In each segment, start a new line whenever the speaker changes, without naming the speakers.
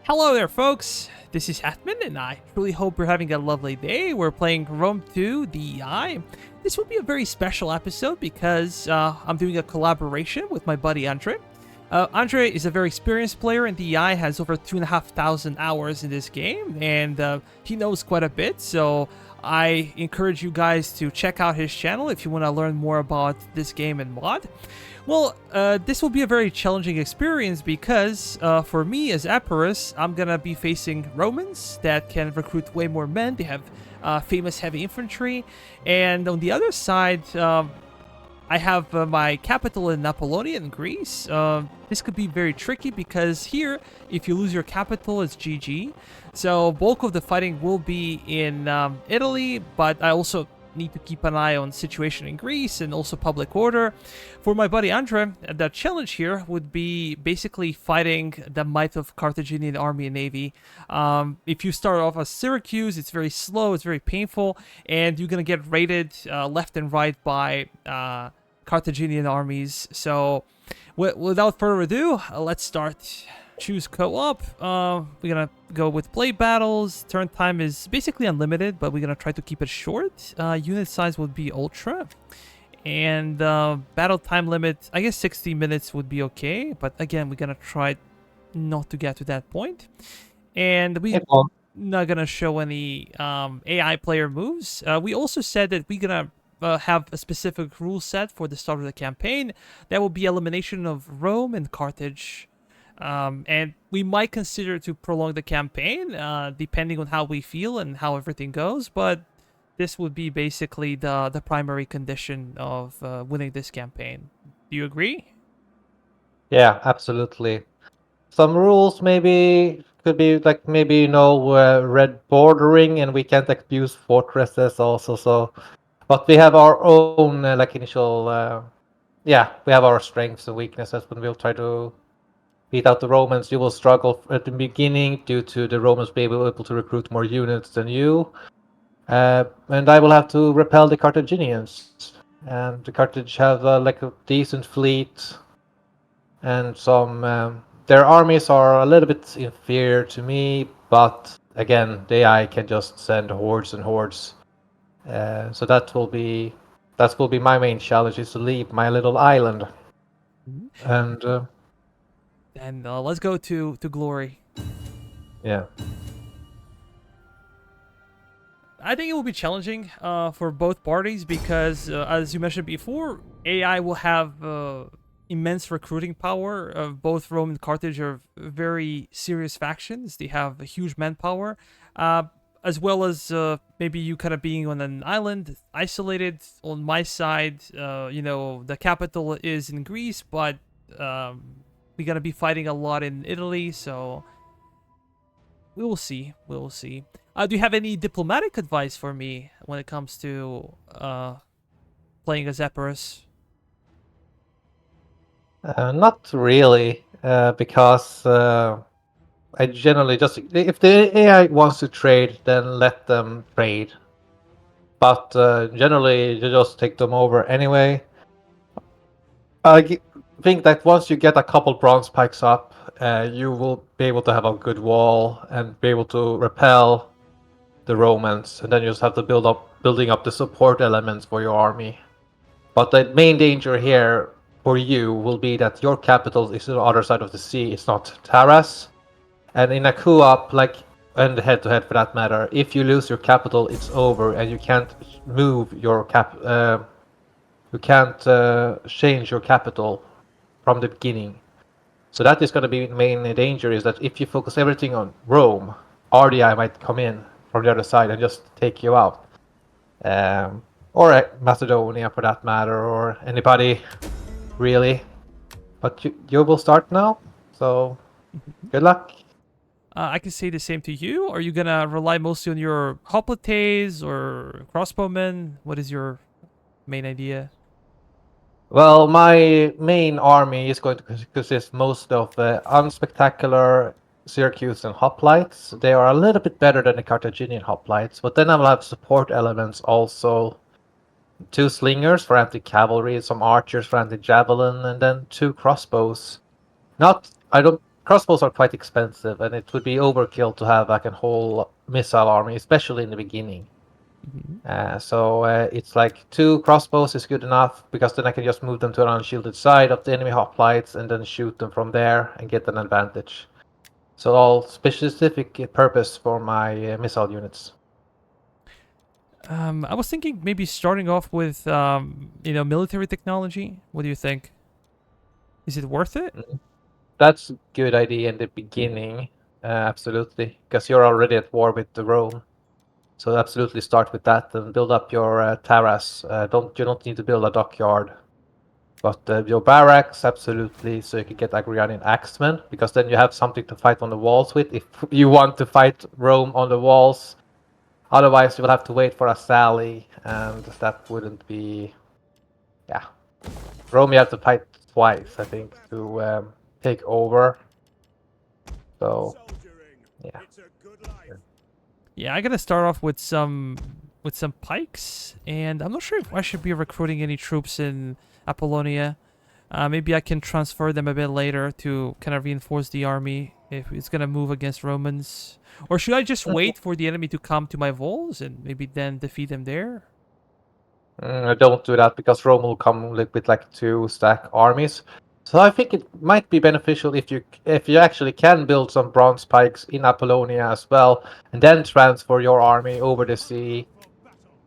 Hello there, folks. This is Hatman, and I truly hope you're having a lovely day. We're playing Rome 2 DEI. This will be a very special episode because I'm doing a collaboration with my buddy Andre. Andre is a very experienced player in DEI, has over 2,500 hours in this game, and he knows quite a bit. So I encourage you guys to check out his channel if you want to learn more about this game and mod. Well, this will be a very challenging experience because for me as Epirus, I'm gonna be facing Romans that can recruit way more men. They have famous heavy infantry, and on the other side, I have my capital in Apollonia in Greece. This could be very tricky because here, if you lose your capital, it's GG. So bulk of the fighting will be in Italy, but I also need to keep an eye on situation in Greece and also public order. For my buddy Andre, the challenge here would be basically fighting the might of Carthaginian army and navy. If you start off as Syracuse, it's very slow, it's very painful, and you're gonna get raided left and right by Carthaginian armies. So without further ado, let's start. Choose co-op. We're gonna go with play battles. Turn time is basically unlimited, but we're gonna try to keep it short. Unit size would be ultra, and battle time limit, I guess 60 minutes would be okay, but again, we're gonna try not to get to that point. And we're not gonna show any AI player moves. We also said that we're gonna have a specific rule set for the start of the campaign. That will be elimination of Rome and Carthage. And we might consider to prolong the campaign, depending on how we feel and how everything goes. But this would be basically the primary condition of winning this campaign. Do you agree?
Yeah, absolutely. Some rules maybe could be like maybe red bordering, and we can't abuse fortresses also. So, but we have our own initial. Yeah, we have our strengths and weaknesses, and we'll try to beat out the Romans. You will struggle at the beginning due to the Romans being able to recruit more units than you. And I will have to repel the Carthaginians. And the Carthage have a decent fleet, and some their armies are a little bit inferior to me, but again, the AI can just send hordes and hordes. So that will be my main challenge, is to leave my little island. And
And let's go to glory.
yeah.
I think it will be challenging for both parties because, as you mentioned before, AI will have immense recruiting power. Both Rome and Carthage are very serious factions. They have a huge manpower, as well as maybe you kind of being on an island, isolated. On my side, the capital is in Greece, but we're gonna be fighting a lot in Italy, so we will see. We will see. Do you have any diplomatic advice for me when it comes to playing as Epirus?
Not really, because I generally just, if the AI wants to trade, then let them trade. But generally, you just take them over anyway. Think that once you get a couple bronze pikes up, you will be able to have a good wall and be able to repel the Romans, and then you just have to building up the support elements for your army. But the main danger here for you will be that your capital is on the other side of the sea. It's not Taras, and in a co-op, and head-to-head for that matter, if you lose your capital, it's over, and you can't move your you can't change your capital from the beginning. So that is going to be the main danger, is that if you focus everything on Rome, RDI might come in from the other side and just take you out. Or Macedonia for that matter, or anybody really. But you will start now, so good luck.
I can say the same to you. Are you gonna rely mostly on your hoplites or crossbowmen? What is your main idea?
Well, my main army is going to consist most of unspectacular Syracuse and hoplites. They are a little bit better than the Carthaginian hoplites, but then I will have support elements also. 2 slingers for anti-cavalry, some archers for anti-javelin, and then 2 crossbows. I don't crossbows are quite expensive, and it would be overkill to have like a whole missile army, especially in the beginning. So it's like 2 crossbows is good enough, because then I can just move them to an unshielded side of the enemy hoplites and then shoot them from there and get an advantage. So all specific purpose for my missile units.
I was thinking maybe starting off with, military technology. What do you think? Is it worth it?
That's a good idea in the beginning, absolutely, because you're already at war with the Rome. So absolutely start with that and build up your terrace. You don't need to build a dockyard, but your barracks absolutely, so you can get Agrianian axemen, because then you have something to fight on the walls with if you want to fight Rome on the walls. Otherwise, you will have to wait for a sally, and that wouldn't be. Yeah, Rome you have to fight twice, I think, to take over. So yeah.
Yeah, I gotta start off with some pikes, and I'm not sure if I should be recruiting any troops in Apollonia. Maybe I can transfer them a bit later to kind of reinforce the army if it's gonna move against Romans. Or should I just wait for the enemy to come to my walls and maybe then defeat them there?
Don't do that, because Rome will come with like 2 stack armies. So I think it might be beneficial if you actually can build some bronze pikes in Apollonia as well, and then transfer your army over the sea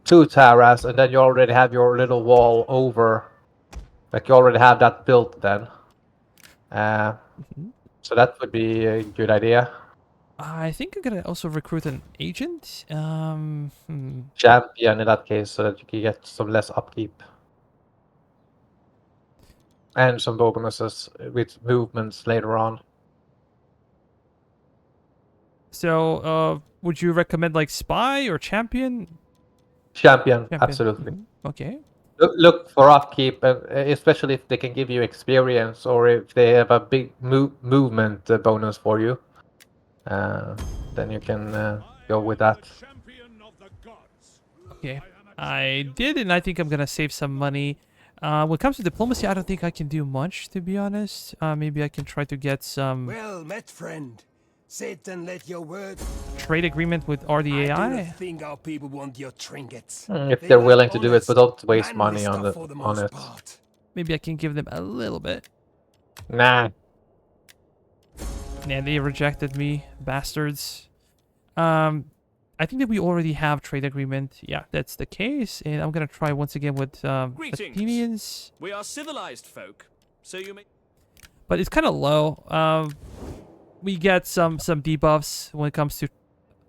to Taras, and then you already have your little wall over. Like you already have that built then. So that would be a good idea.
I think I'm gonna also recruit an agent.
Champion in that case, so that you can get some less upkeep. And some bonuses with movements later on.
So, would you recommend like spy or champion?
Champion,
Champion.
absolutely.
Okay.
Look for upkeep, especially if they can give you experience, or if they have a big movement bonus for you. Then you can go with that.
Okay. I did, and I think I'm gonna save some money. When it comes to diplomacy, I don't think I can do much, to be honest. Maybe I can try to get some
Well met, friend. Sit and let your word.
trade agreement with
I do
RDAI.
not think our people want your trinkets.
If
They
they're
like
willing to do it, but don't
honest,
waste
manly
money on
stuff for the
on
most
it.
part.
Maybe I can give them a little bit.
Nah.
And they rejected me, bastards. I think that we already have trade agreement. Yeah, that's the case. And I'm gonna try once again with
Greetings.
Athenians.
We are civilized folk, so you may.
But it's kind of low. We get some debuffs when it comes to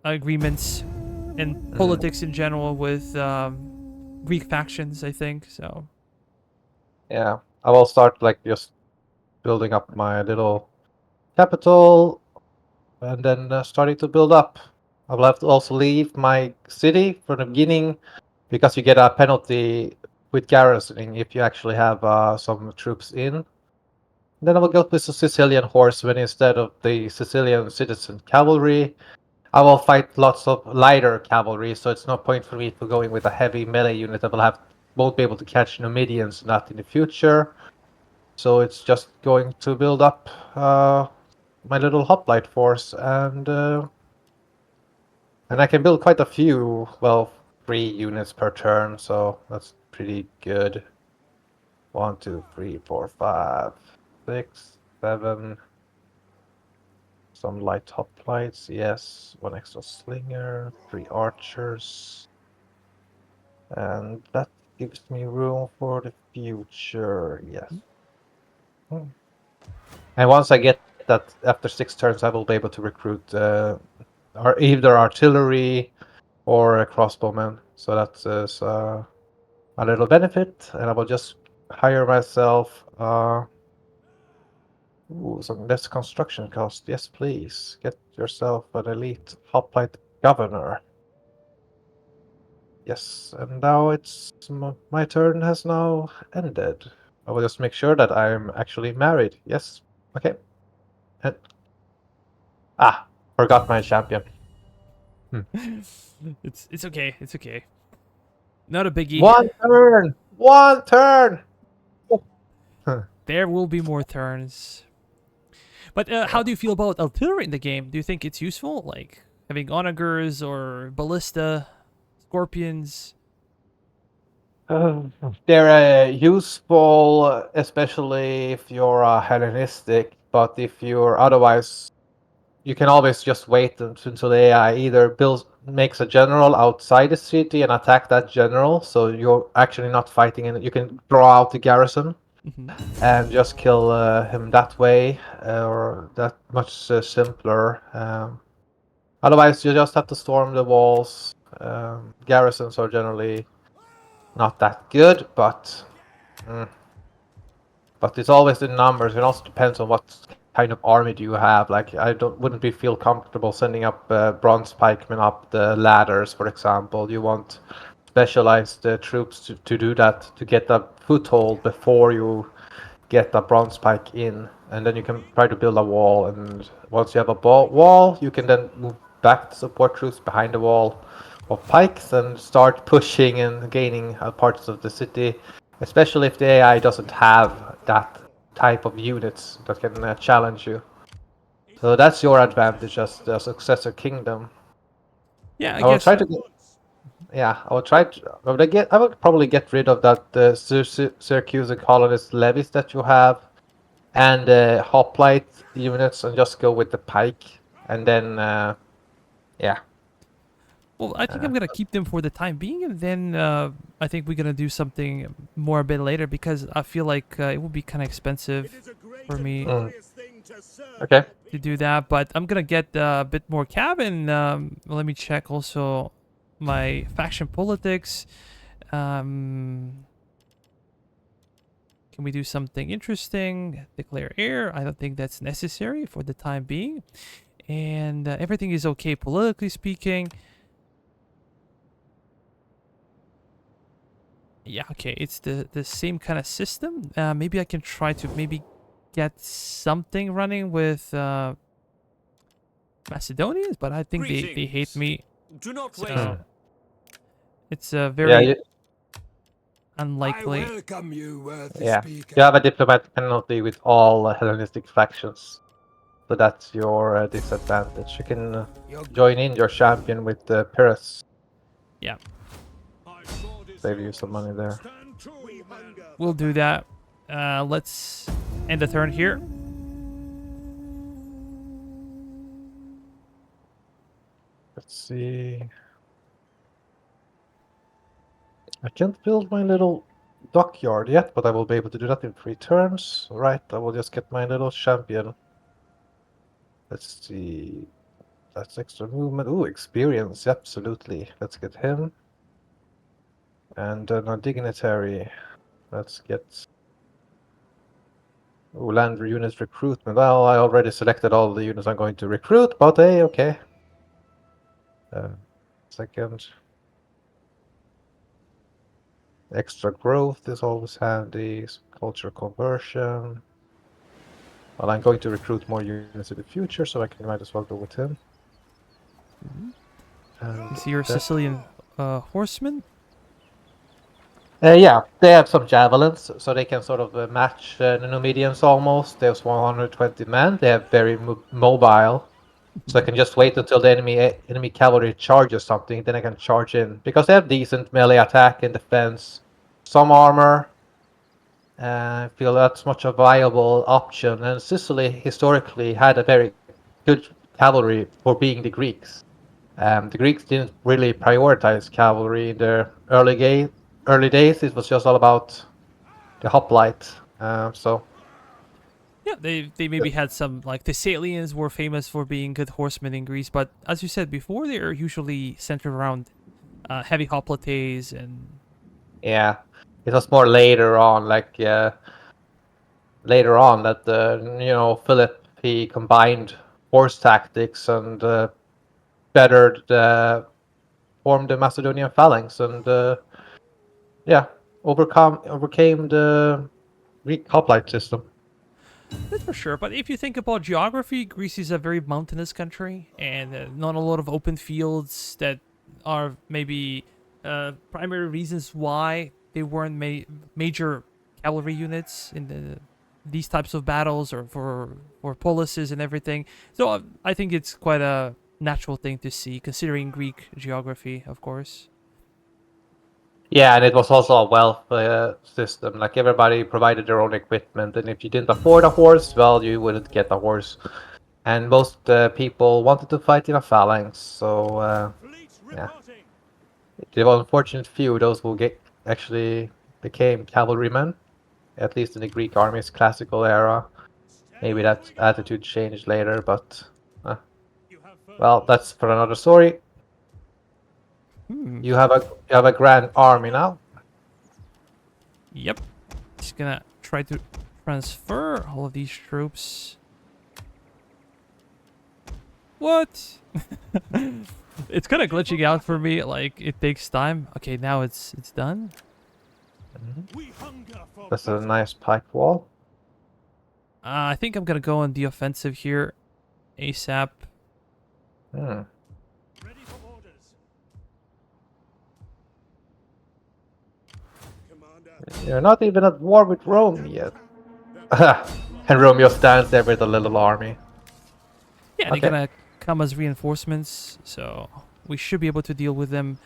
agreements and politics in general with Greek factions, I think. So
Yeah, I will start like just building up my little capital, and then starting to build up. I will have to also leave my city from the beginning, because you get a penalty with garrisoning if you actually have some troops in. Then I will go with the Sicilian horsemen instead of the Sicilian citizen cavalry. I will fight lots of lighter cavalry, so it's no point for me for going with a heavy melee unit that won't be able to catch Numidians not in the future. So it's just going to build up my little hoplite force, and I can build quite a few, well, 3 units per turn, so that's pretty good. 1, 2, 3, 4, 5, 6, 7. Some light hoplites, yes. 1 extra slinger, 3 archers. And that gives me room for the future, yes. And once I get that, after 6 turns, I will be able to recruit either artillery or a crossbowman. So that is a little benefit, and I will just hire myself some less construction cost. Yes, please. Get yourself an elite hoplite governor. Yes, and now it's my turn has now ended. I will just make sure that I'm actually married. Yes. Okay. And, forgot my champion.
it's okay. It's okay. Not a biggie.
1 turn. 1 turn.
There will be more turns. But how do you feel about artillery in the game? Do you think it's useful, like having onagers or ballista, scorpions?
Uh, they're useful, especially if you're Hellenistic, but if you're otherwise, you can always just wait until the AI either makes a general outside the city and attack that general, so you're actually not fighting, and you can draw out the garrison
Hmm.
and just kill him that way, or that much simpler. Otherwise, you just have to storm the walls. Garrisons are generally not that good, mm, but it's always the numbers. It also depends on what kind of army do you have. Like I wouldn't be feel comfortable sending up bronze pikemen up the ladders, for example. You want specialized troops to do that, to get a foothold before you get a bronze pike in, and then you can try to build a wall. And once you have a wall, you can then move back the support troops behind the wall of pikes and start pushing and gaining parts of the city, especially if the AI doesn't have that type of units that can challenge you. So that's your advantage as the successor kingdom.
Yeah, I
I will
guess.
try to yeah, I will try to. I will probably get rid of that Syracuse colonist levies that you have, and hoplite units, and just go with the pike, and then yeah.
Well, I think I'm gonna keep them for the time being, and then I think we're gonna do something more a bit later because I feel like it would be kind of expensive for me
Okay.
to do that. But I'm gonna get a bit more cabin. Let me check also my faction politics. Um, can we do something interesting? Declare heir. I don't think that's necessary for the time being, and everything is okay politically speaking. Yeah, okay, it's the same kind of system. Maybe I can try to maybe get something running with Macedonians, but I think they hate
Greetings.
me.
Do not waste.
So it's
Yeah,
very
I
unlikely.
welcome you, worthy
yeah.
speaker.
You have a diplomatic penalty with all Hellenistic factions, so that's your disadvantage. You can
Your
join in your champion with Epirus,
Yeah,
save you some money there.
we'll do that. Let's end the turn here.
Let's see. I can't build my little dockyard yet, but I will be able to do that in 3 turns. Right, I will just get my little champion. Let's see. That's extra movement. Ooh, experience, absolutely. Let's get him. And a dignitary. Let's get. Ooh, land units recruitment. Well, I already selected all the units I'm going to recruit, but hey, okay. Second. Extra growth is always handy. Culture conversion. Well, I'm going to recruit more units in the future, so might as well go with him. And
You see your Sicilian horsemen?
yeah, they have some javelins, so they can sort of match the Numidians almost. There's 120 men. They have very mobile, so I can just wait until the enemy cavalry charges something, then I can charge in because they have decent melee attack and defense, some armor. I feel that's much a viable option. And Sicily historically had a very good cavalry for being the Greeks. The Greeks didn't really prioritize cavalry in their early days. It was just all about the hoplite. So
Yeah, they maybe had some, like the Salians were famous for being good horsemen in Greece, but as you said before, they are usually centered around heavy hoplites and
yeah, it was more later on, like later on that Philip he combined horse tactics and bettered formed the Macedonian phalanx and yeah, overcame the Greek hoplite system.
that's for sure. But if you think about geography, Greece is a very mountainous country, and not a lot of open fields that are maybe primary reasons why they weren't major cavalry units in the these types of battles or for polises and everything. So I think it's quite a natural thing to see, considering Greek geography, of course.
Yeah, and it was also a wealth system. Like everybody provided their own equipment, and if you didn't afford a horse, well, you wouldn't get a horse. And most people wanted to fight in a phalanx, so yeah. The unfortunate few, those who actually became cavalrymen, at least in the Greek army's classical era. Maybe that attitude changed later, but well, that's for another story.
Hmm.
You have a grand army now.
Yep. Just gonna try to transfer all of these troops. What? It's kind of glitching out for me. Like it takes time. Okay, now it's done.
That's a nice pike wall.
I think I'm gonna go on the offensive here, ASAP.
Hmm. You're not even at war with Rome yet. And Romeo stands there with a little army.
Yeah,
Okay.
they're gonna come as reinforcements, so we should be able to deal with them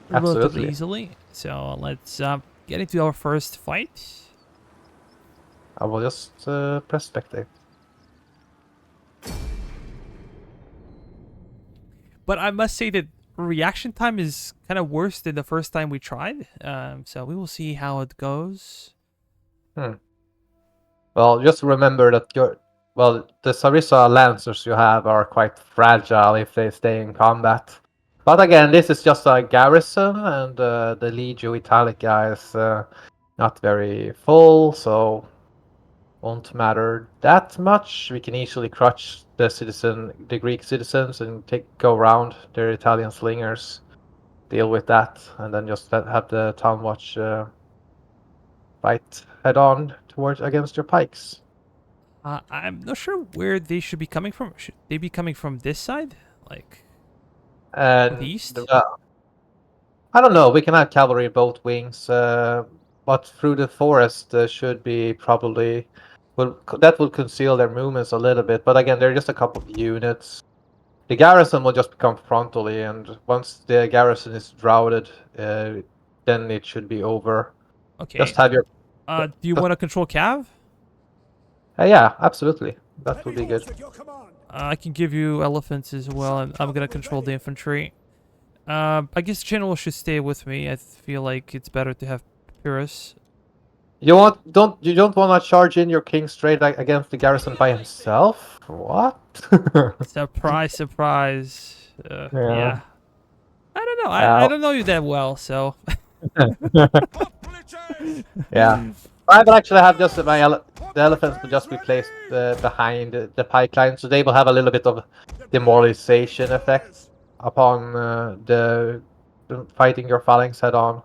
relatively
Absolutely.
easily. So let's get into our first fight.
I will just press spectate.
But I must say that reaction time is kind of worse than the first time we tried. So we will see how it goes.
Well, just remember that the Sarissa Lancers you have are quite fragile if they stay in combat. But again, this is just a garrison, and the Legio Italica is not very full, so won't matter that much. We can easily crush the Greek citizens, and go around their Italian slingers, deal with that, and then just have the town watch fight head on towards against your pikes.
I'm not sure where they should be coming from. Should they be coming from this side? Like,
And
the east?
I don't know. We can have cavalry both wings, but through the forest should be probably that will conceal their movements a little bit. But again, they're just a couple of units. The garrison will just become frontally, and once the garrison is routed, then it should be over.
Okay.
Just have your
Do you want to control Cav?
yeah, absolutely. That would be good.
I can give you elephants as well, and I'm gonna control the infantry. I guess general should stay with me. I feel like it's better to have Epirus.
You don't want to charge in your king straight against the garrison by himself? What?
Surprise, surprise. Yeah. I don't know. I
Uh,
don't know you that well, so.
Yeah. I will actually have just the elephants will just be placed behind the pipeline, so they will have a little bit of demoralization effect upon the fighting your phalanx head on.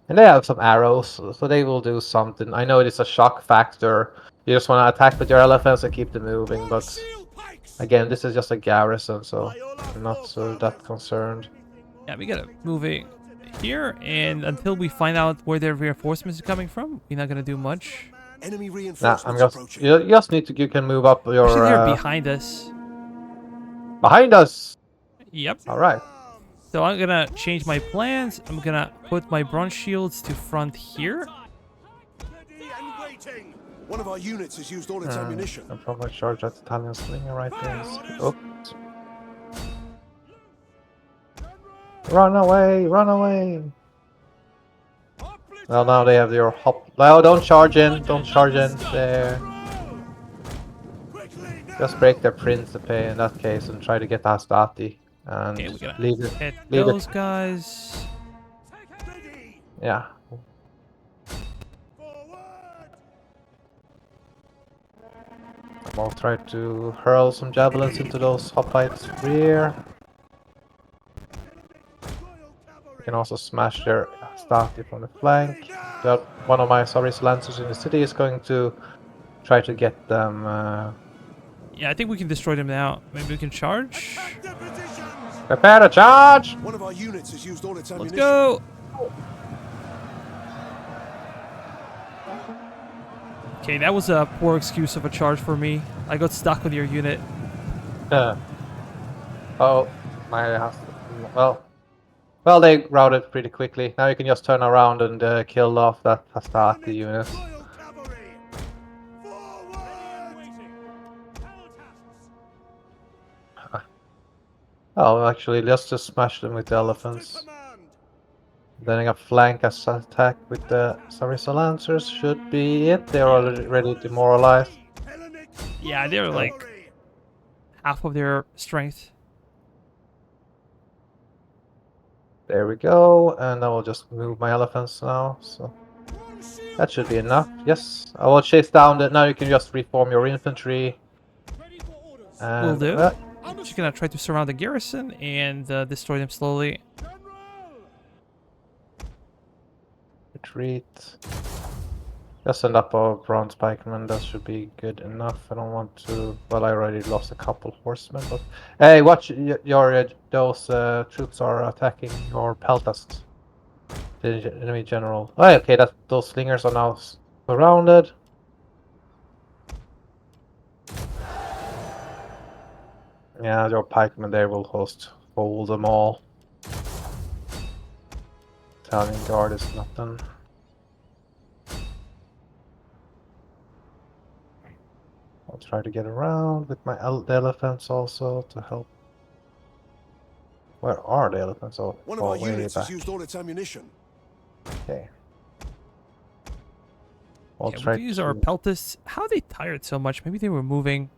And they have some arrows, so they will do something. I know it is a shock factor. You just want to attack with your elephants and keep them moving, but again, this is just a garrison, so I'm not so that concerned.
Yeah, we gotta move it here, and until we find out where their reinforcements are coming from, we're not gonna do much.
Enemy
Nah,
reinforcements
I'm just
approaching.
you just need to you can move up your
Actually, they're behind us.
behind us.
Yep.
All right.
So I'm gonna change my plans. I'm gonna put my bronze shields to front here.
Ready and waiting. One of our units has used all its ammunition.
I'm probably charge that Italian slinger right there. Oops. Run away! Run away! Well, now they have your hop. No, don't charge in! Don't charge in there. Just break their principe in that case and try to get Astati and
Okay, we gotta
leave it.
hit
Leave
those
it.
guys.
Yeah. I'll try to hurl some javelins into those hoplites rear. You can also smash their Astati from the flank. One of my Saris Lancers in the city is going to try to get them.
Yeah, I think we can destroy them now. Maybe we can charge.
Prepare to charge!
One of our units has used all its
Let's
ammunition.
go. Okay, that was a poor excuse of a charge for me. I got stuck with your unit.
Oh, my house. Well, they routed pretty quickly. Now you can just turn around and kill off that Hastati unit.
Royal cavalry! Forward!
Oh, actually, let's just smash them with the elephants.
To command!
Then a flank attack with the Sarissa Lancers should be it. They're already demoralized.
Hellenic
Yeah,
Royal
they're like
cavalry!
half of their strength.
There we go, and I will just move my elephants now, so
One shield
that should be
pikes!
enough. Yes, I will chase down the. Now you can just reform your infantry.
Ready for orders!
Will
And
do. Just gonna try to surround the garrison and destroy them slowly.
General!
retreat. Just send up a bronze pikeman. That should be good enough. I don't want to. Well, I already lost a couple horsemen, but hey, watch your those troops are attacking your peltasts. The enemy general. Oh, okay, that those slingers are now surrounded. Yeah, your pikemen there will hold them all. Italian guard is nothing. I'll try to get around with my elephants also to help. Where are the elephants? Oh,
One of our
way
units
back.
has used all its ammunition.
Okay. I'll
Yeah, we
try
could use
to...
our peltasts. How are they tired so much? Maybe they were moving.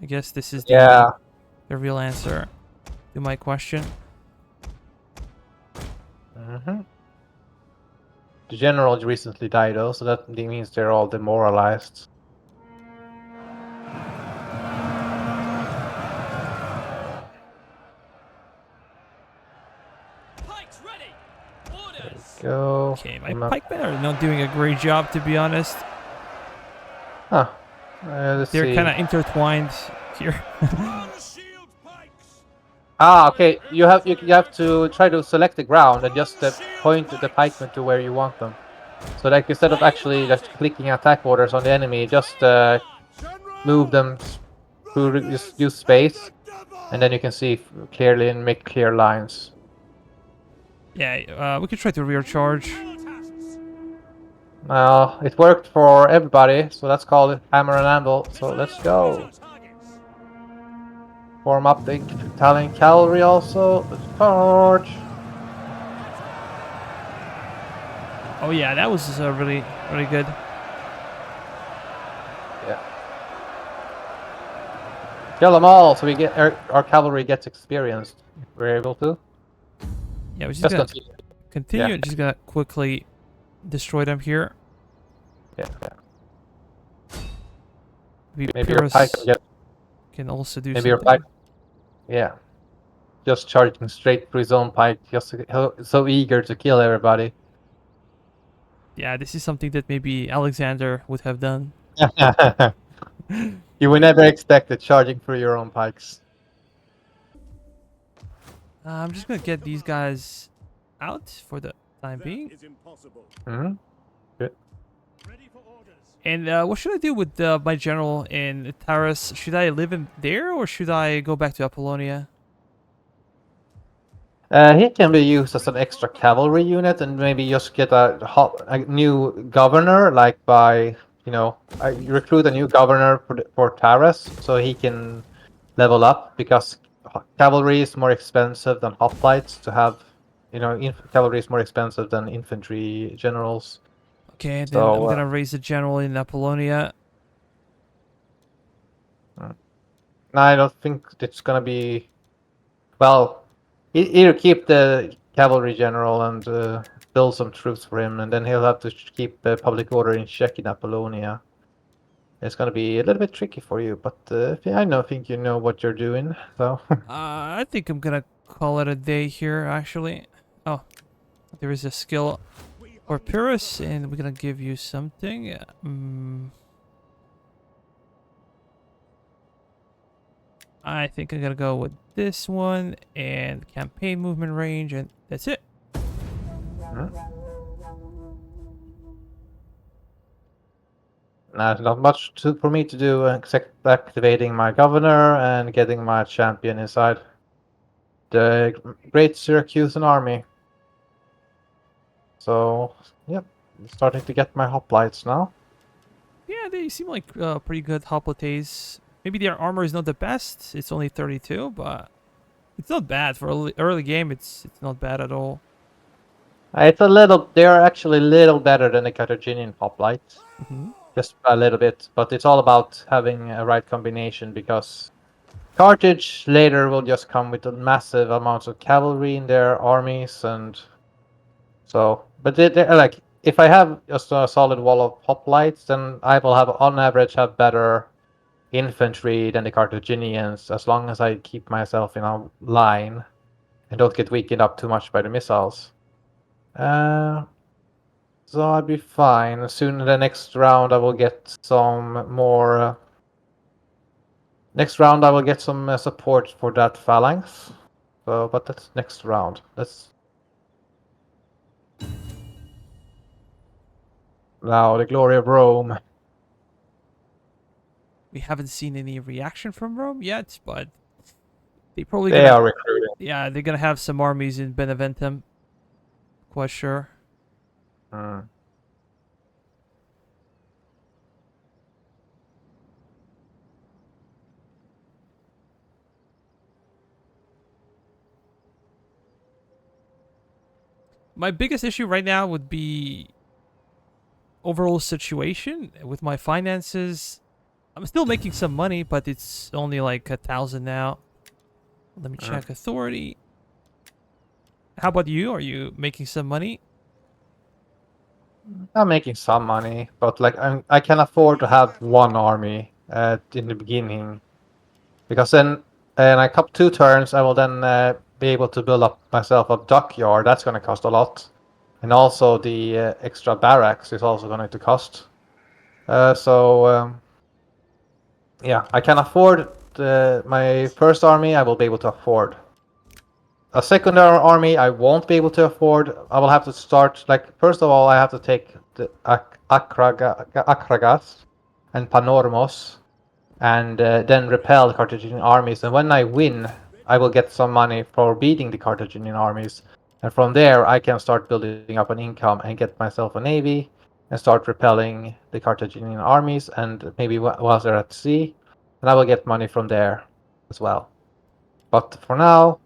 I guess this is
Yeah.
the real answer to my question.
Mm-hmm. The general recently died though, so that means they're all demoralized.
Pikes ready. Orders.
Go.
Okay, my pikemen are not doing a great job, to be honest.
Huh. Let's
They're
see.
kind of intertwined here.
On shield pikes!
Ah, okay. You have to try to select the ground and just point the pikemen to where you want them. So like instead of actually just clicking attack orders on the enemy, just move them just use space, and then you can see clearly and make clear lines.
Yeah, we could try to rear charge.
Well, it worked for everybody, so let's call it hammer and anvil. So let's go. Form up the Italian cavalry also. Let's charge.
Oh yeah, that was really good.
Yeah. Kill them all, so we get our cavalry gets experienced. We're able to.
Yeah, we're just
Just
gonna
continue.
continue. Just gonna quickly destroy them here.
Yeah.
Maybe
Maybe your
Epirus
pike
can also do
maybe your
something.
pike. Yeah. Just charging straight through his own pike. Just so eager to kill everybody.
Yeah, this is something that maybe Alexander would have done.
You would never expect it charging through your own pikes.
I'm just gonna get these guys out for the time being.
That is impossible.
Hmm.
Ready for orders.
And what should I do with my general in Epirus? Should I live in there or should I go back to Apollonia?
He can be used as an extra cavalry unit, and maybe just get a new governor, like by you recruit a new governor for Taras, so he can level up because cavalry is more expensive than hoplites to have. Cavalry is more expensive than infantry generals.
Okay, then
So,
I'm gonna raise a general in Apollonia.
No, I don't think it's gonna be. Well, either keep the cavalry general and build some troops for him, and then he'll have to keep public order in check in Apollonia. It's gonna be a little bit tricky for you, but I think you know what you're doing. So.
I think I'm gonna call it a day here, actually. Oh, there is a skill for Epirus, and we're gonna give you something. I think I'm gonna go with this one and campaign movement range, and that's it.
Not much for me to do except activating my governor and getting my champion inside the great Syracusan army. So, yep, starting to get my hoplites now.
Yeah, they seem like pretty good hoplites. Maybe their armor is not the best. It's only 32, but it's not bad for early game. It's not bad at all.
It's a little. They are actually a little better than the Carthaginian hoplites,
Hmm.
just a little bit. But it's all about having a right combination because Carthage later will just come with a massive amounts of cavalry in their armies, and so. But they're like, if I have just a solid wall of hoplites, then I will have on average have better infantry than the Carthaginians as long as I keep myself in a line and don't get weakened up too much by the missiles. So I'll be fine. Soon in the next round I will get some more. Next round I will get some support for that phalanx. So, but that's next round. That's now the glory of Rome.
We haven't seen any reaction from Rome yet, but they probably
They
gonna.
are recruiting.
Yeah, they're gonna have some armies in Beneventum. Quite sure.
Hmm.
My biggest issue right now would be overall situation with my finances. I'm still making some money, but it's only like 1,000 now. Let me check authority. How about you? Are you making some money?
I'm making some money, but like I can afford to have one army in the beginning because then in a couple 2 turns I will then be able to build up myself a dockyard. That's going to cost a lot, and also the extra barracks is also going to cost. Yeah, I can afford my first army. I will be able to afford. A secondary army I won't be able to afford. I will have to start like first of all I have to take the Akragas and Panormos and then repel the Carthaginian armies. And when I win, I will get some money for beating the Carthaginian armies. And from there, I can start building up an income and get myself a navy and start repelling the Carthaginian armies. And maybe whilst they're at sea, and I will get money from there as well. But for now,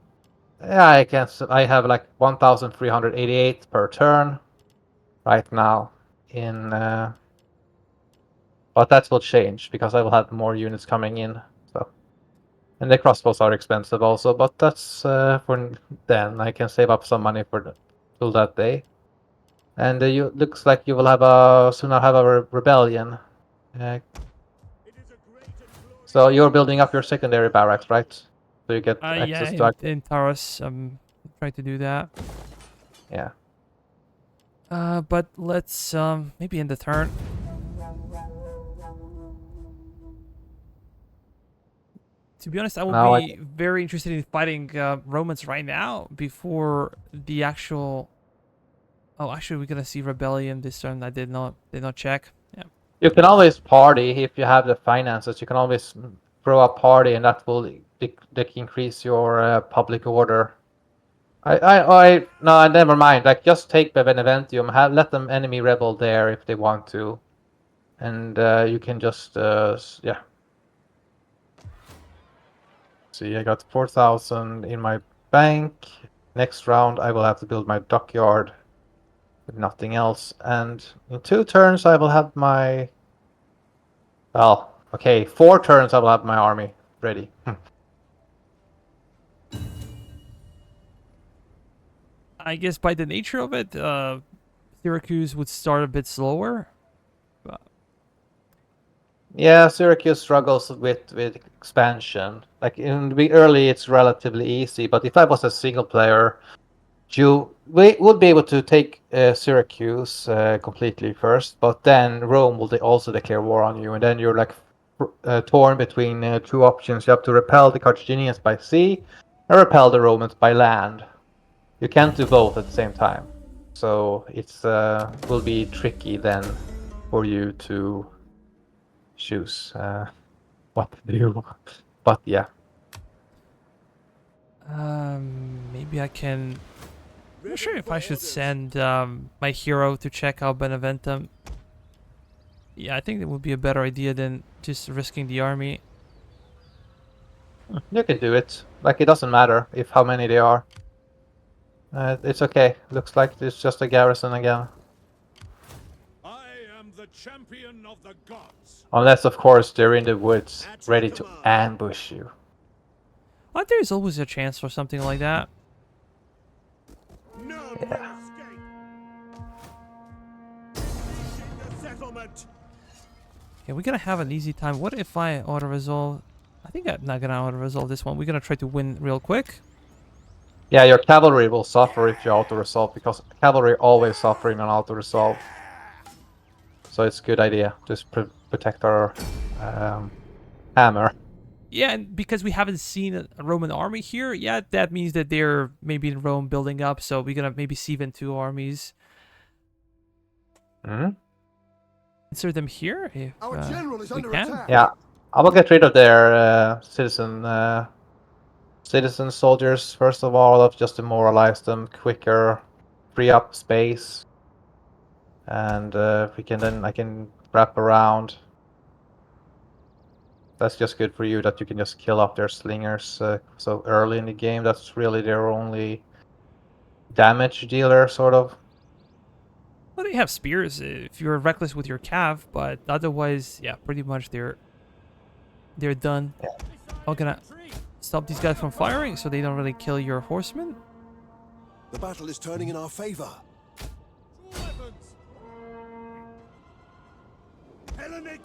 yeah, I have like 1,388 per turn right now in. But that will change because I will have more units coming in. So, and the crossbows are expensive also, but that's for then. I can save up some money for till that day. And you looks like you will have a soon. I'll have a rebellion. Uh, so you're building up your secondary barracks, right? So you get
Yeah,
access to.
in Taurus, I'm trying to do that.
Yeah.
But let's maybe end the turn. To be honest, I would
Now I
be very interested in fighting Romans right now before the actual. Oh, actually, we're gonna see rebellion this turn. I did not check. Yeah.
You can always party if you have the finances. You can always throw a party, and that will increase your public order. No, never mind. Like, just take Beneventum. Let them enemy rebel there if they want to, and you can just yeah. See, I got 4,000 in my bank. Next round, I will have to build my dockyard with nothing else, and in 2 turns, I will have my. Well, okay, 4 turns I will have my army ready.
I guess by the nature of it, Syracuse would start a bit slower. But
Yeah, Syracuse struggles with expansion. Like in the early, it's relatively easy, but if I was a single player, we would be able to take Syracuse completely first, but then Rome will also declare war on you, and then you're like torn between 2 options. You have to repel the Carthaginians by sea, and repel the Romans by land. You can't do both at the same time, so it's will be tricky then for you to choose what to do. But yeah,
Maybe I can. I'm not sure if I should send my hero to check out Beneventum. Yeah, I think it would be a better idea than just risking the army.
you can do it. Like, it doesn't matter if how many they are. It's okay. Looks like it's just a garrison again.
I am the champion of the gods.
Unless, of course, they're in the woods, ready to ambush you.
I think there's always a chance for something like that.
None will escape. The settlement.
Okay, we're gonna have an easy time. What if I auto-resolve? I think I'm not gonna auto-resolve this one. We're gonna try to win real quick.
Yeah, your cavalry will suffer if you auto-resolve, because cavalry always suffering on auto-resolve. So it's a good idea. Just protect our hammer.
Yeah, and because we haven't seen a Roman army here, yeah, that means that they're maybe in Rome building up, so we're gonna maybe sieve in 2 armies.
Hmm?
Insert them here if
Our general is
we
under
can.
attack.
Yeah, I will get rid of their citizen soldiers first of all. I'll just demoralize them quicker, free up space, and we can then I can wrap around. That's just good for you that you can just kill off their slingers so early in the game. That's really their only damage dealer, sort of.
Well, they have spears if you're reckless with your cav, but otherwise, yeah, pretty much they're done. I'm gonna stop these guys from firing so they don't really kill your horsemen.
The battle is turning in our favor.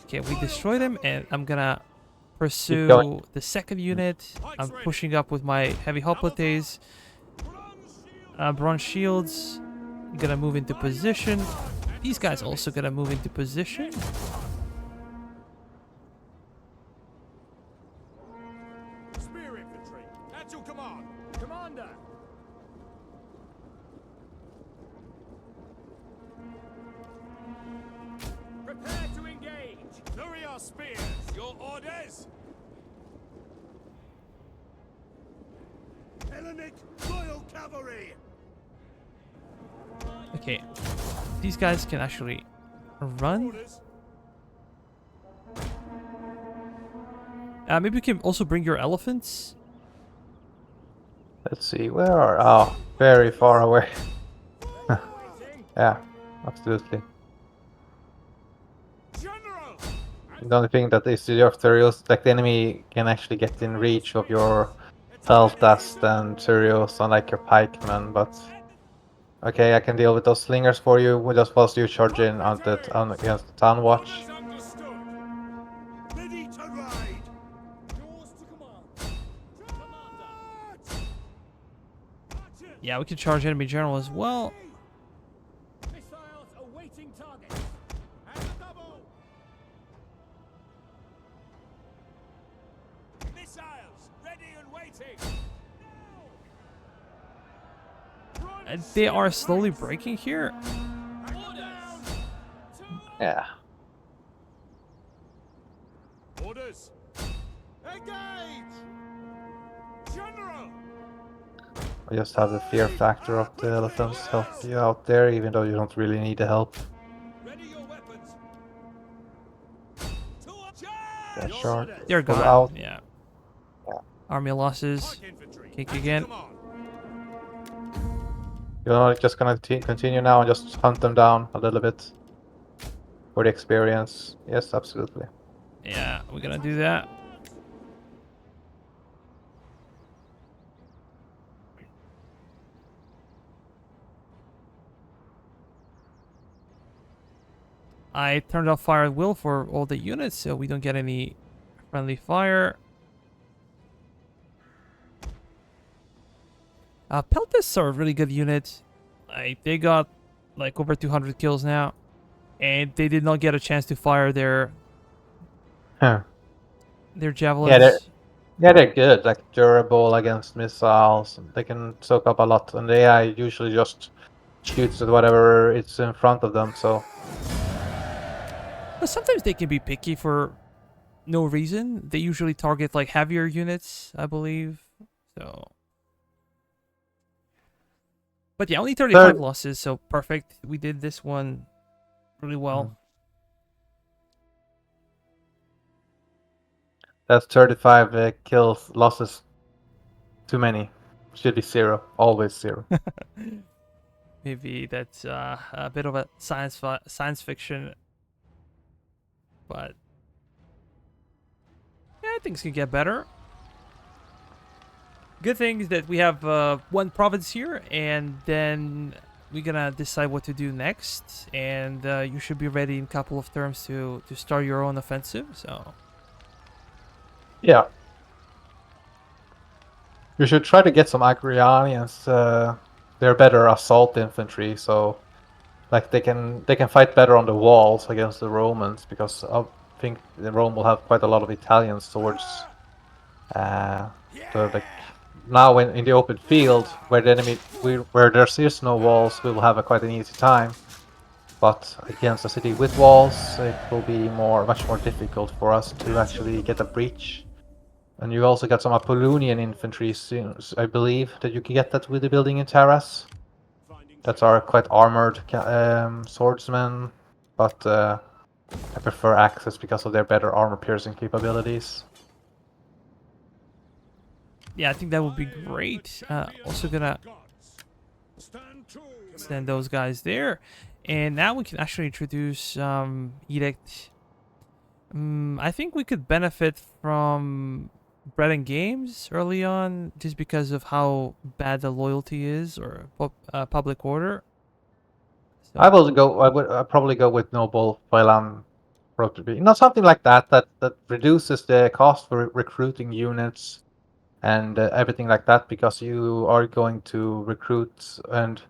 Okay, we destroyed them, and I'm gonna pursue
going.
the second unit. I'm pushing up with my heavy hoplites, bronze shields. I'm gonna move into position. These guys also gonna move into position.
Spear infantry, at your command. Commander. Prepare to engage. Lower our spears. Your orders. Hellenic Royal Cavalry.
Okay, these guys can actually run.
Orders.
Maybe you can also bring your elephants.
Let's see, where are... Oh, very far away. Yeah, absolutely.
General.
The only thing that is your Thurios, like the enemy can actually get in reach of your health dust and Thurios, unlike your pikemen, but... Okay, I can deal with those slingers for you. We just whilst you charge in on against the town watch.
Understood. Ready to ride. Yours to command. Commander.
Yeah, we can charge enemy general as well.
Missiles awaiting target. And a double. Missiles ready and waiting.
They are slowly breaking here.
Yeah.
Orders. Engage. General.
I just have the fear factor of the elephants help you out there, even though you don't really need the help.
Ready your weapons.
Yeah, sure.
They're
Pull
gone.
out.
Yeah.
Yeah.
Army losses. Kick again.
You're just gonna continue now and just hunt them down a little bit for the experience. Yes, absolutely.
Yeah, we're gonna do that. I turned off fire at will for all the units so we don't get any friendly fire. Peltists are a really good unit. They got like over 200 kills now, and they did not get a chance to fire their javelins.
They're good. Like durable against missiles. They can soak up a lot, and the AI usually just shoots at whatever it's in front of them. So
But sometimes they can be picky for no reason. They usually target like heavier units, I believe. So, but yeah, only 35 losses, so perfect. We did this one really well.
That's 35 kills, losses. Too many. Should be 0. Always 0.
Maybe that's a bit of a science fiction, but yeah, things can get better. Good thing is that we have one province here, and then we're gonna decide what to do next. And you should be ready in a couple of terms to start your own offensive. So
Yeah. You should try to get some Agrianians. They're better assault infantry, so like they can fight better on the walls against the Romans, because I think the Rome will have quite a lot of Italians towards like now in the open field where the enemy where there is no walls, we will have quite an easy time. But against a city with walls, it will be much more difficult for us to actually get a breach. And you also got some Apollonian infantry, I believe, that you can get that with the building in Terras. That are quite armored swordsmen, but I prefer Axis because of their better armor-piercing capabilities.
yeah, I think that would be great. Also gonna send those guys there, and now we can actually introduce Edict. I think we could benefit from bread and games early on, just because of how bad the loyalty is, or public order. So,
I would probably go with Noble Phalan Prototype. Not something like that reduces the cost for recruiting units and everything like that, because you are going to recruit and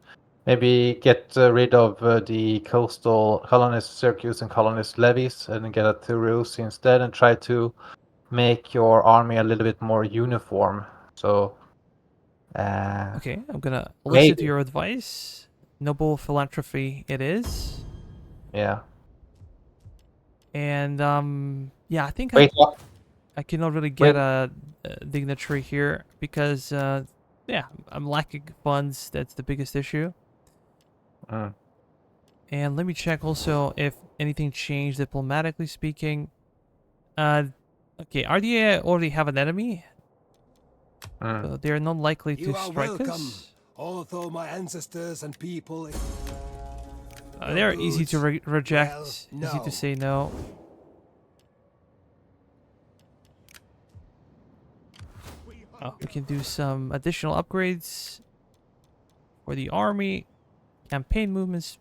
maybe get rid of the coastal colonist Syracuse and colonist levies and get a Toulouse instead, and try to make your army a little bit more uniform. So
okay, I'm gonna listen to
maybe,
your advice. Noble philanthropy, it is.
yeah.
And yeah, I think
Wait, what?
I cannot really
Wait.
get a dignitary here because yeah, I'm lacking funds. That's the biggest issue.
Mm.
And let me check also if anything changed diplomatically speaking. Uh, okay, RDA already have an enemy, so they're not likely to
You are
strike
welcome,
us.
although my ancestors and people.
They're easy to reject,
Well,
easy to
no.
say no. Oh, we can do some additional upgrades for the army, campaign movements,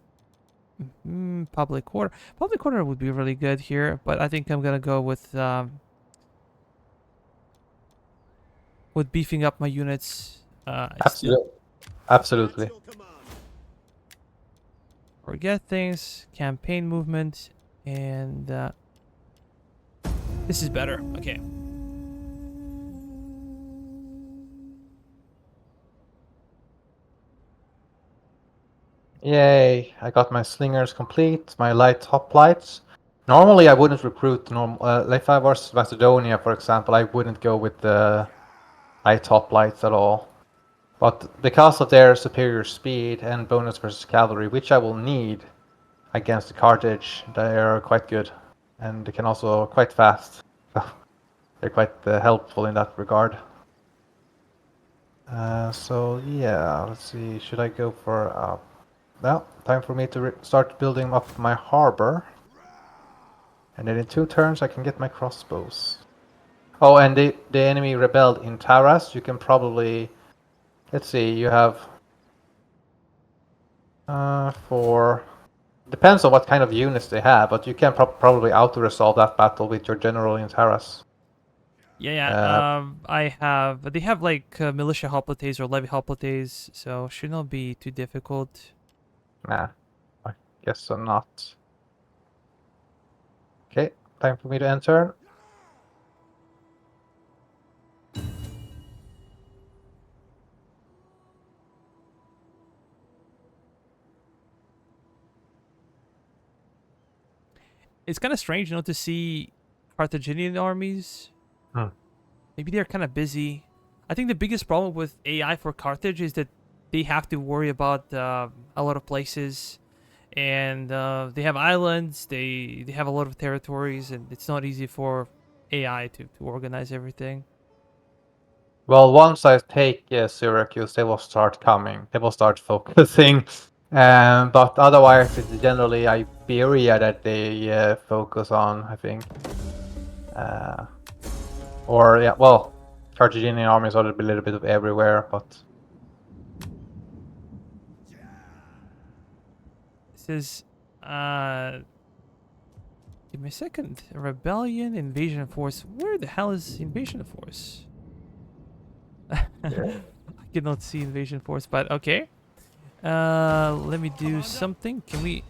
public order. Public order would be really good here, but I think I'm gonna go with beefing up my units. Still
Absolutely.
forget things, campaign movement, and this is better. Okay.
Yay, I got my slingers complete, my light hoplites. Normally I wouldn't recruit if I was Macedonia, for example, I wouldn't go with the light hoplites at all. But because of their superior speed and bonus versus cavalry, which I will need against the Carthage, they are quite good. And they can also quite fast. They're quite helpful in that regard. So yeah, let's see, should I go for... Well, time for me to start building up my harbor. And then in 2 turns I can get my crossbows. Oh, and the enemy rebelled in Taras. You can probably... Let's see, you have... for... Depends on what kind of units they have, but you can probably auto-resolve that battle with your general in Taras.
Yeah. They have like militia hoplites or levy hoplites, so should not be too difficult.
Nah, I guess so not. Okay, time for me to enter.
It's kind of strange, to see Carthaginian armies.
Hmm.
Maybe they're kind of busy. I think the biggest problem with AI for Carthage is that they have to worry about a lot of places, and they have islands. They have a lot of territories, and it's not easy for AI to organize everything.
Well, once I take Syracuse, they will start coming. They will start focusing. But otherwise, it's generally Iberia that they focus on, I think. Or, yeah, well, Carthaginian armies are a little bit of everywhere, but...
This is, give me a second. Rebellion, invasion force. Where the hell is invasion force? I cannot see invasion force, but okay. Let me do something. Can we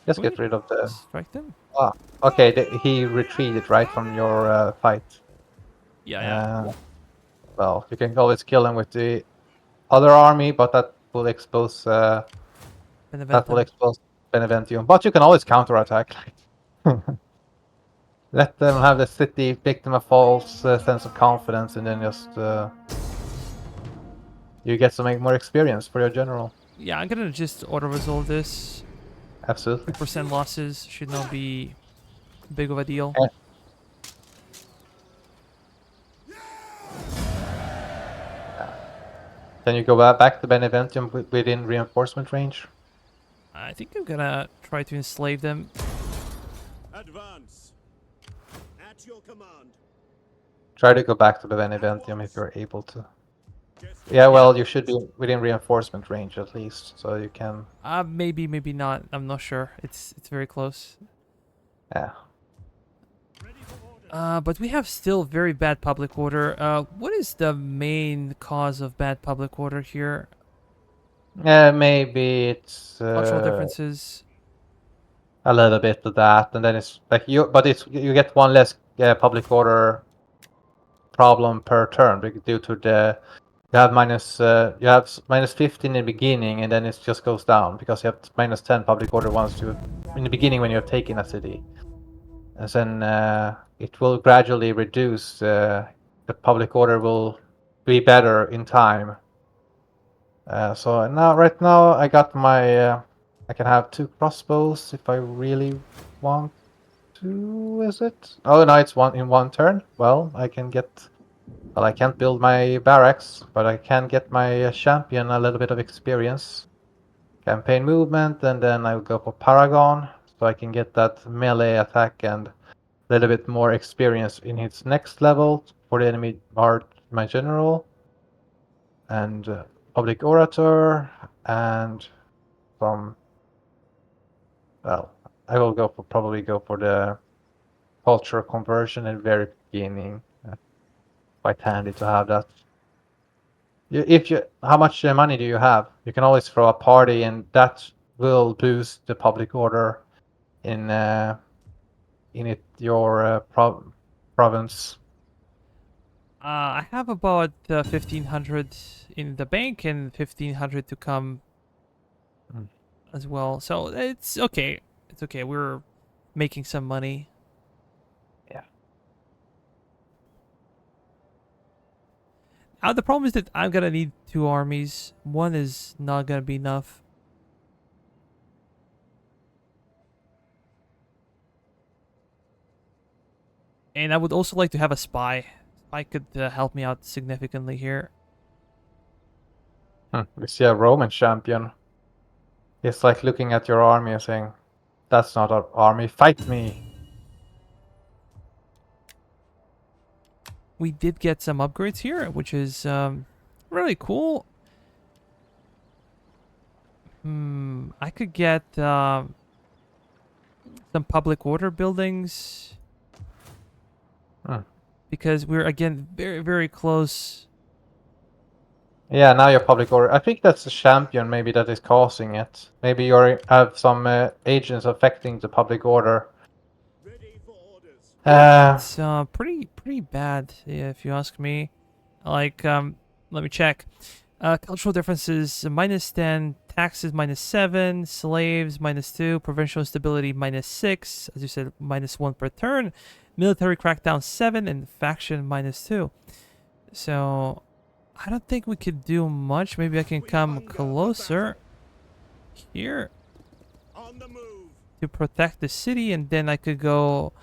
Just get rid of the...
strike them?
Ah, okay, he retreated, right, from your fight.
Yeah.
Well, you can always kill him with the other army, but that will expose Beneventium. But you can always counterattack. Let them have the city, victim a false sense of confidence, and then just you get to make more experience for your general.
Yeah, I'm gonna just auto-resolve this.
Absolutely.
2% losses should not be big of a deal.
Yeah. Can you go back to Beneventium within reinforcement range?
I think I'm gonna try to enslave them.
Advance. At your command.
Try to go back to the Beneventium if you're able to. Yeah, well, you should be within reinforcement range at least, so you can...
Maybe not. I'm not sure. It's very close.
Yeah.
But we have still very bad public order. What is the main cause of bad public order here?
Maybe it's
Cultural differences.
a little bit of that, and then it's like you get one less public order problem per turn due to the you have minus 15 in the beginning, and then it just goes down because you have minus 10 public order once you in the beginning when you're taking a city, and then it will gradually reduce. The public order will be better in time. So right now I got my I can have 2 crossbows if I really want to. Is it? Oh no, it's one in one turn. Well, I can't build my barracks, but I can get my champion a little bit of experience. Campaign movement, and then I will go for Paragon, so I can get that melee attack and a little bit more experience in his next level for the enemy my general. And public orator, and from... Well, I will probably go for the cultural conversion at the very beginning. Quite handy to have that. How much money do you have? You can always throw a party, and that will boost the public order in your province.
I have about 1,500 in the bank and 1,500 to come as well. So it's okay. It's okay. We're making some money.
Yeah.
The problem is that I'm gonna need 2 armies. One is not gonna be enough. And I would also like to have a spy. Spy could help me out significantly here.
We see a Roman champion. It's like looking at your army and saying, "That's not our army. Fight me!"
We did get some upgrades here, which is really cool. I could get some public order buildings. Because we're, again, very, very close.
Yeah, now your public order. I think that's the champion maybe that is causing it. Maybe you have some agents affecting the public order.
Ready for orders.
It's pretty bad, if you ask me. Like, let me check. Cultural differences -10, taxes -7, slaves -2, provincial instability -6, as you said, -1 per turn, military crackdown 7, and faction -2. So I don't think we could do much. Maybe I can come closer here
On the move.
to protect the city, and then I could go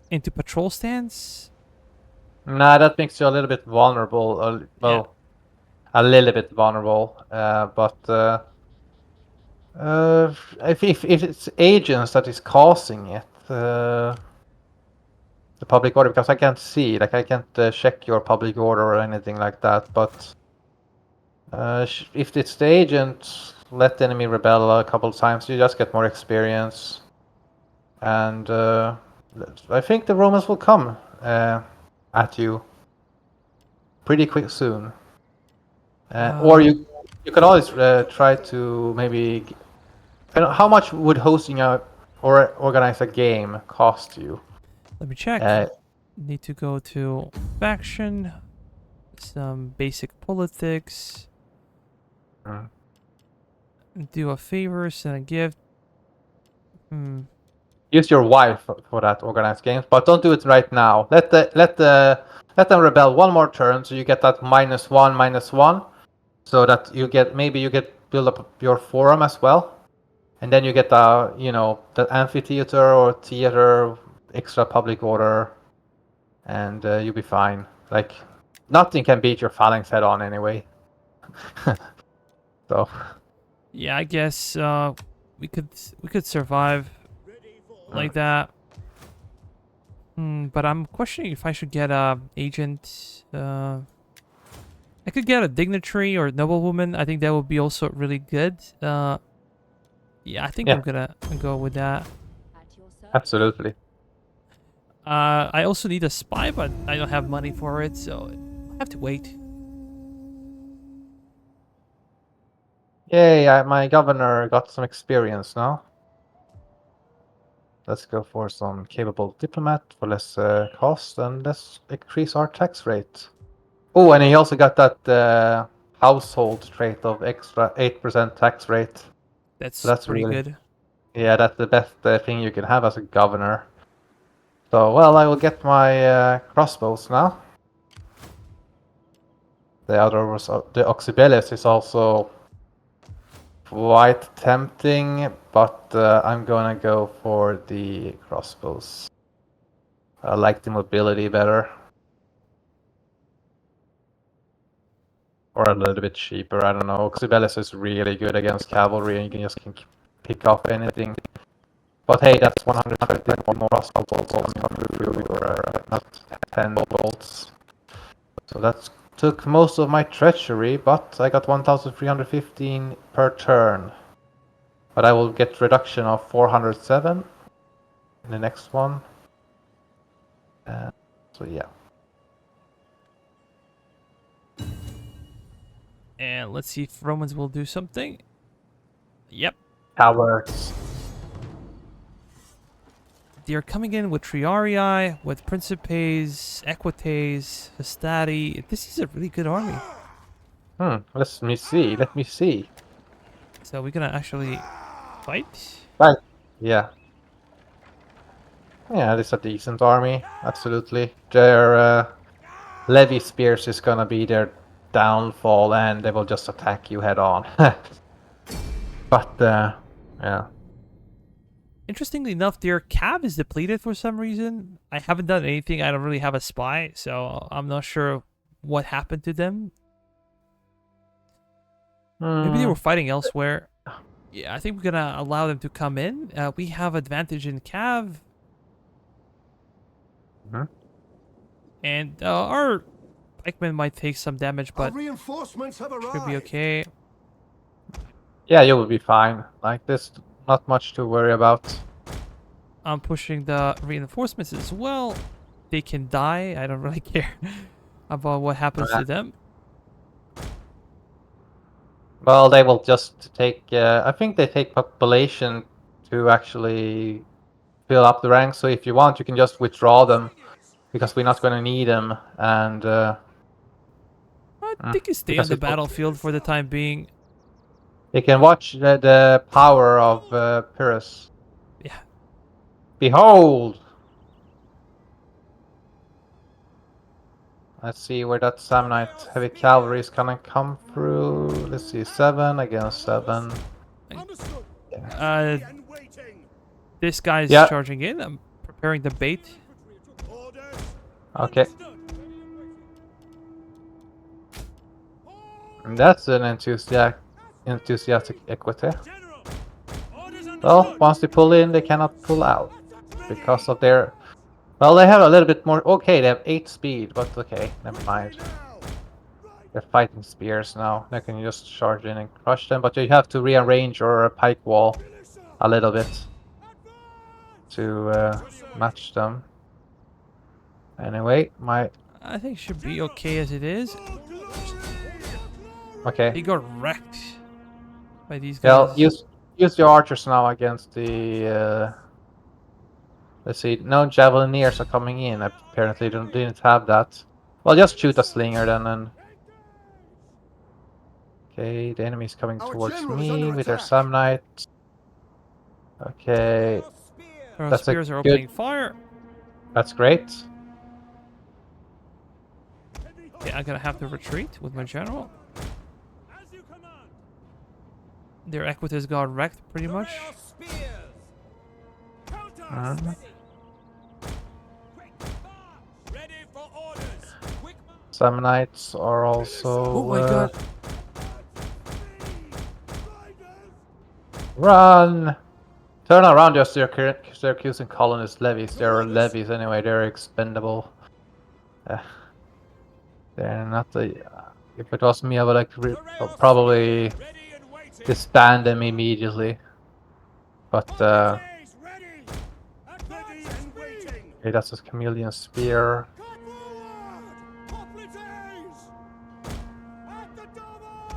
into patrol stance.
Nah, that makes you a little bit vulnerable. Well, a little bit vulnerable. If it's agents that is causing it, the public order, because I can't see, like I can't check your public order or anything like that. But if it's the agent, let the enemy rebel a couple times. You just get more experience, and I think the Romans will come at you pretty quick soon. Or you can always try to maybe. I don't know, how much would hosting or organize a game cost you?
Let me check. Need to go to faction, some basic politics, do a favor, send a gift.
Use your wife for that organized games, but don't do it right now. Let them rebel one more turn, so you get that -1/-1, so that you get build up your forum as well, and then you get the amphitheater or theater extra public order, and you'll be fine. Like nothing can beat your phalanx head on anyway. So
Yeah, I guess we could survive like that. But I'm questioning if I should get a agent. I could get a dignitary or noblewoman. I think that would be also really good. Yeah, I think I'm gonna go with that.
absolutely.
I also need a spy, but I don't have money for it, so I have to wait.
Yay! My governor got some experience now. Let's go for some capable diplomat for less cost, and let's increase our tax rate. Oh, and he also got that household trait of extra 8% tax rate.
That's pretty
really
good.
Yeah, that's the best thing you can have as a governor. So, well, I will get my crossbows now. The other was the Oxybellis is also quite tempting, but I'm gonna go for the crossbows. I like the mobility better. Or a little bit cheaper, I don't know. Oxybellis is really good against cavalry and you can just pick off anything. But hey, that's 150 more crossbow bolts coming through your not 10 bolts. So that took most of my treachery, but I got 1,315 per turn. But I will get reduction of 407 in the next one. So yeah.
And let's see if Romans will do something. Yep.
Cowards.
They're coming in with Triarii, with Principes, Equites, Hastati. This is a really good army.
Let me see.
So we're gonna actually fight?
Right. Yeah. Yeah, this is a decent army. Absolutely. Their levy spears is gonna be their downfall, and they will just attack you head on. But yeah.
Interestingly enough, their cav is depleted for some reason. I haven't done anything. I don't really have a spy, so I'm not sure what happened to them. Maybe they were fighting elsewhere. Yeah, I think we're gonna allow them to come in. We have advantage in cav. And our pikemen might take some damage, but
reinforcements have arrived.
should be okay.
Yeah, you will be fine. Like this, not much to worry about.
I'm pushing the reinforcements as well. They can die. I don't really care about what happens to them.
Well, they will just take. I think they take population to actually fill up the ranks. So if you want, you can just withdraw them because we're not going to need them. And
They can stay on
because
the
it will-
battlefield for the time being.
You can watch the power of Epirus.
Yeah.
Behold! Let's see where that Samnite heavy cavalry is gonna come through. Let's see, 7 against 7.
Understood.
Uh,
Ready and waiting.
this guy's
Yeah.
charging in. I'm preparing the bait.
Orders.
Okay. And that's an enthusiastic equity.
General. Orders
Well,
understood.
once they pull in, they cannot pull out because of their. Well, they have a little bit more. Okay, they have 8 speed, but okay, never mind.
Now.
They're fighting spears now. They can just charge in and crush them, but you have to rearrange your pike wall a little bit to match them. Anyway, my.
I think it should be okay as it is. He
Okay.
got wrecked by these
Yeah,
guys.
use your archers now against the. Let's see. No javelineers are coming in. Apparently, they didn't have that. Well, just shoot a slinger then. And okay, the enemy's coming
Our
towards
general is
me
under
with their
attack.
Samnite. Okay,
Our
that's a
spears are
good-
opening fire.
that's great.
Yeah, I'm gonna have to retreat with my general.
As you command.
Their equities got wrecked pretty much.
Mhm.
Ready for orders. Quick march.
Samnites are also.
Oh my god.
Run! Turn around your Syracuse and colonist levies. They're levies anyway. They're expendable. They're not the. If it was me, I would like to probably
Ready and waiting.
disband them immediately. But
Ready. Ready and waiting.
okay, that's a chameleon spear.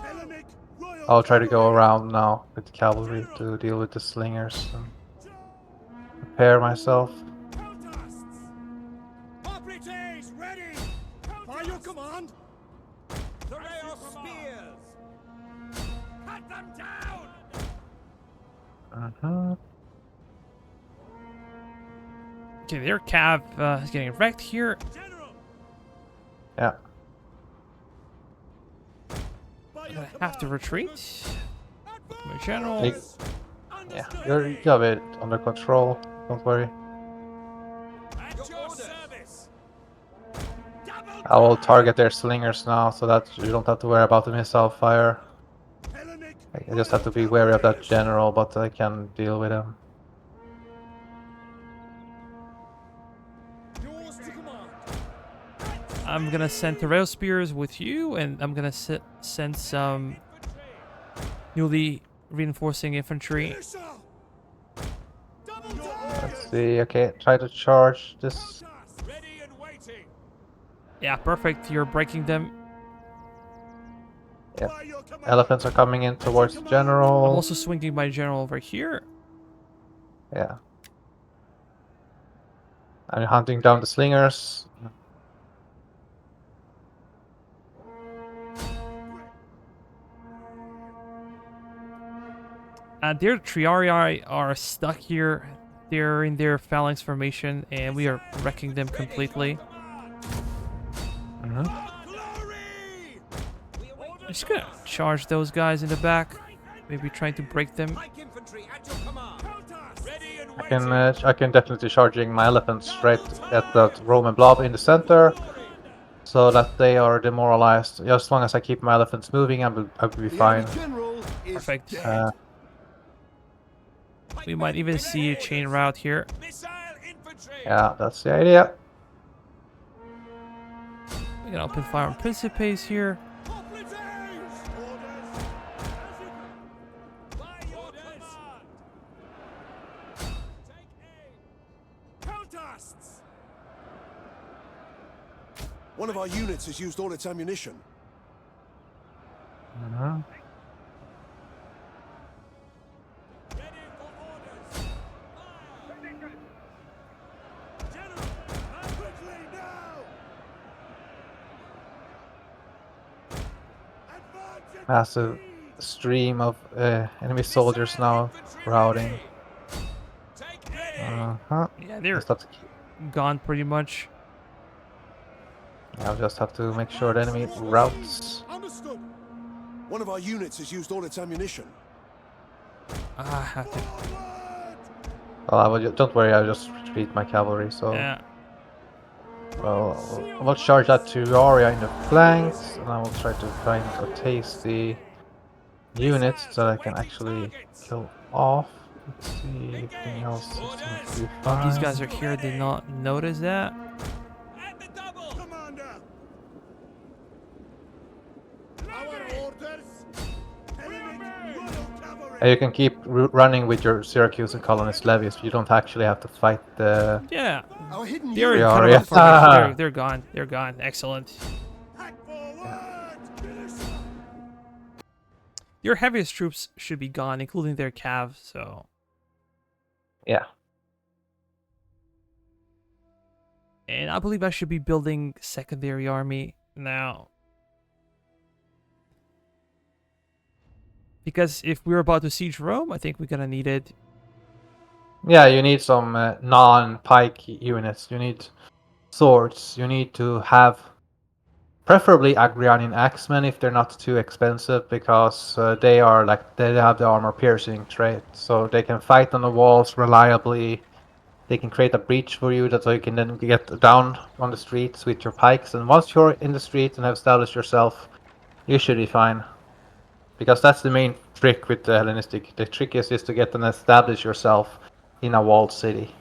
Hellenic Royal
I'll try to go
Cavalry.
around now with the cavalry to deal with the slingers and prepare myself.
Hoplites ready. By your command.
The rail spears. Cut them down.
Uh-huh.
Okay, their cav is getting wrecked here.
General.
Yeah.
By
I'm
your
gonna have to
command.
retreat. With my general.
Hey. Yeah, you have it under control. Don't worry.
At your service.
I will target their slingers now, so that you don't have to worry about the missile fire.
Hellenic
I just have to be wary of that general, but I can deal with him.
yours to command.
I'm gonna send the rail spears with you, and I'm gonna send some newly reinforcing infantry.
Militia. Double
Let's see. Okay, try to charge this.
Ready and waiting.
Yeah, perfect. You're breaking them.
Yep.
By your command.
Elephants are coming in towards the
I'm
general.
also swinging my general over here.
Yeah. I'm hunting down the slingers.
Their triarii are stuck here. They're in their phalanx formation, and we are wrecking them completely.
Mhm.
Glory.
I'm just gonna charge those guys in the back. Maybe trying to break them.
Pike infantry at your command. Ready and
I can definitely charging my elephants straight at the Roman blob in the center, so that they are demoralized. As long as I keep my elephants moving, I'll be
The
fine.
enemy general is
Perfect.
dead.
We might even see a chain route here.
Missile infantry.
Yeah, that's the idea.
We can open fire on Principes here.
Hoplites. Orders.
By your command. Take aim.
Peltasts. One of our units has used all its ammunition.
Mhm.
Ready for orders.
General, quickly now.
massive stream of enemy soldiers now routing.
Take aim.
Uh-huh.
Yeah, they're
Just have to
gone pretty much.
I'll just have to make sure the enemy routes.
Understood. One of our units has used all its ammunition.
I have to.
Well, don't worry, I'll just retreat my cavalry. So,
Yeah.
well, I will charge that to Aria in the flanks, and I will try to find or taste the units so I can actually kill off. Let's see, everything else seems to be
Oh, these
fine.
guys are here. Did not notice that.
At the double.
Commander! Our orders! Eliminate royal cavalry!
You can keep running with your Syracuse and colonist levies. You don't actually have to fight the.
Yeah.
Our hidden
They're
Yeah,
cut
yeah.
off formation. They're gone. They're gone. Excellent.
Hack forward!
Your heaviest troops should be gone, including their cav. So.
Yeah.
And I believe I should be building secondary army now. Because if we're about to siege Rome, I think we're gonna need it.
Yeah, you need some non-pike units. You need swords. You need to have preferably Agrianian axemen if they're not too expensive, because they have the armor piercing trait, so they can fight on the walls reliably. They can create a breach for you that so you can then get down on the streets with your pikes. And once you're in the street and have established yourself, you should be fine. Because that's the main trick with the Hellenistic. The trick is to get and establish yourself in a walled city.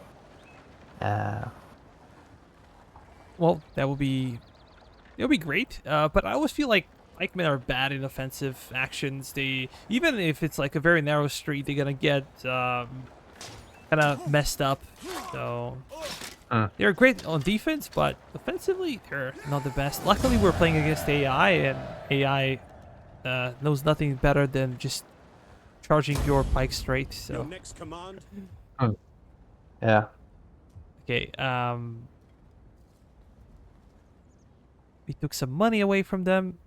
Well, that would be. It would be great. But I always feel like pikemen are bad in offensive actions. They even if it's like a very narrow street, they're gonna get kind of messed up. So they're great on defense, but offensively they're not the best. Luckily, we're playing against AI, and AI knows nothing better than just charging your pike straight.
Your
So
next command?
Yeah.
okay, we took some money away from them.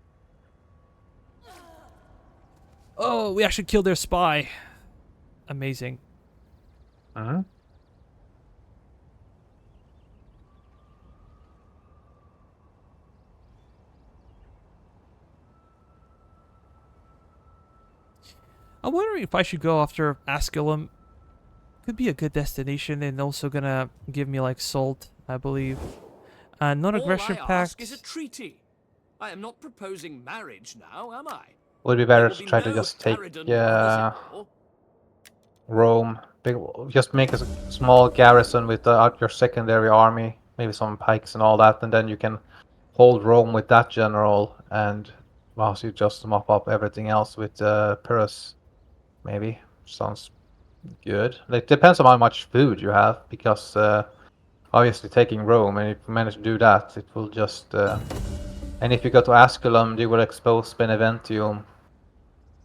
Oh, we actually killed their spy. Amazing.
Mm-hmm.
I'm wondering if I should go after Asculum. Could be a good destination and also gonna give me like salt, I believe. Non-aggression
All I
pact.
ask is a treaty. I am not proposing marriage now, am I?
Would be
There
better
will
to
be
try to
no
just take
Caridon brothers-in-law.
Rome. Just make a small garrison with your secondary army, maybe some pikes and all that, and then you can hold Rome with that general, and whilst you just mop up everything else with Epirus. Maybe sounds good. It depends on how much food you have, because obviously taking Rome, and if you manage to do that, it will just. And if you go to Asculum, you will expose Beneventium.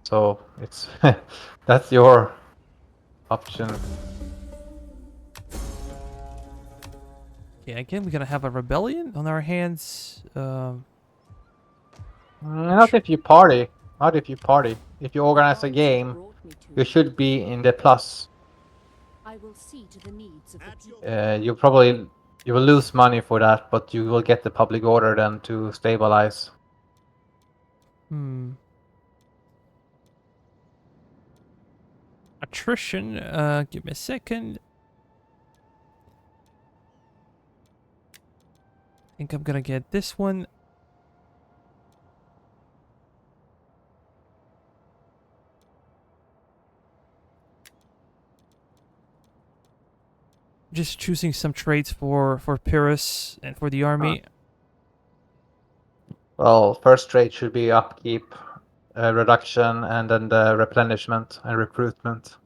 So it's that's your option.
Yeah, again, we're gonna have a rebellion on our hands.
Not if you party. Not if you party. If you organize a game, you should be in the plus.
I will see to the needs of the people.
You will lose money for that, but you will get the public order then to stabilize.
Attrition. Give me a second. I think I'm gonna get this one. Just choosing some traits for Pyrrhus and for the army.
Well, first trait should be upkeep, reduction, and then the replenishment and recruitment.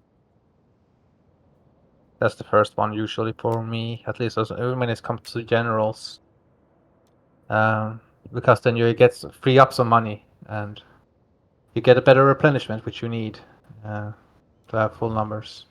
That's the first one usually for me, at least when it comes to generals. Because then you get free up some money and you get a better replenishment, which you need to have full numbers.